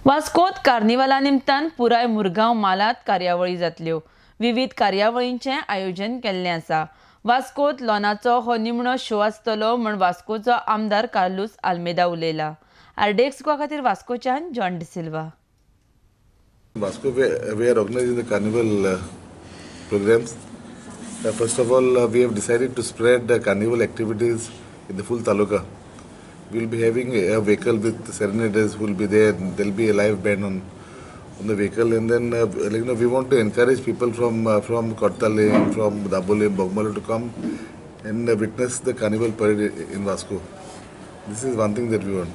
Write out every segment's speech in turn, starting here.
वास्कोत कार्निवाला निमतान पुराय मुरगांव मालात कार्यावळी जातल्यो. विविध कार्यावळींचे आयोजन केल्लें आसा. वास्कोत लोनाचो हो निमणो शो आसतलो म्हण वास्कोचो आमदार कार्लोस आल्मेदा उलयला. आरडेक्स खातीर वास्कोच्यान John D'Silva. Vasco, we are organizing the carnival programs. First of all, we have decided to spread the carnival activities in the full taluka. We will be having a vehicle with serenaders who will be there. There will be a live band on the vehicle, and then we want to encourage people from Kortale, from Dabole, Bogmalo to come and witness the carnival parade in Vasco. This is one thing that we want.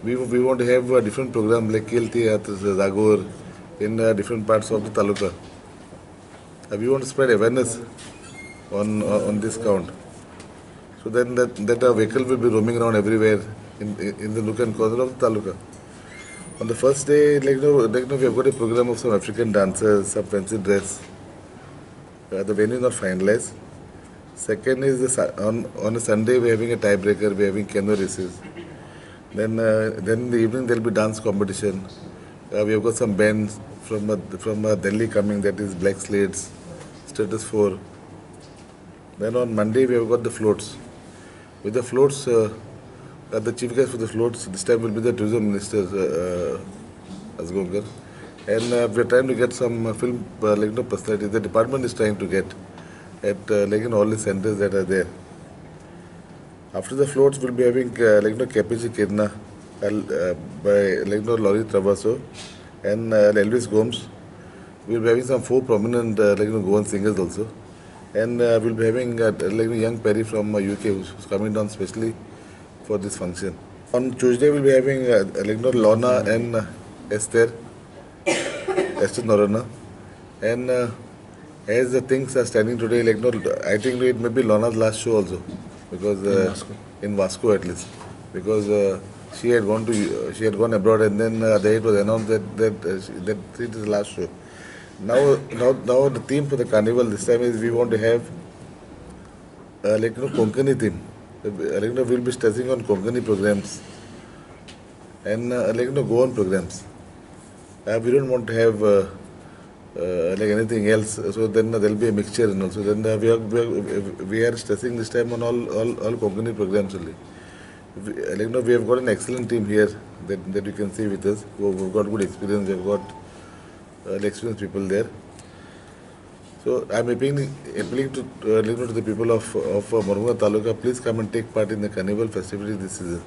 We want to have a different program like Kilti, Zagor, in different parts of the taluka. We want to spread awareness on this count. So then that a vehicle will be roaming around everywhere in the nook and corner of the taluka. On the first day, we have got a program of some African dancers, some fancy dress. The venue is not finalized. Second is on a Sunday we are having a tiebreaker, we are having canoe races. Then in the evening there will be dance competition. We have got some bands from Delhi coming, that is Black Slates, Status 4. Then on Monday we have got the floats. With the floats, the chief guest for the floats this time will be the tourism minister Asgonkar. And we are trying to get some film personalities. The department is trying to get at all the centers that are there. After the floats, we will be having Kepichi Kirna by Laurie Travaso and Elvis Gomes. We will be having some 4 prominent Goan singers also. And we will be having young Perry from UK who's coming down specially for this function. On Tuesday, we will be having Lorna and Esther Norana. And as the things are standing today, I think it may be Lorna's last show also, because in Vasco at least, because she had gone abroad, and then it was announced that it is the last show. Now the theme for the carnival this time is we want to have Konkani theme. We will be stressing on Konkani programs and Goan programs. We don't want to have anything else. So then there will be a mixture, and also then we are stressing this time on all Konkani programs only. We have got an excellent team here that you can see with us. We've got good experience. We've got experienced people there. So I'm appealing to the people of Mormunga Taluka, please come and take part in the carnival festivities this season.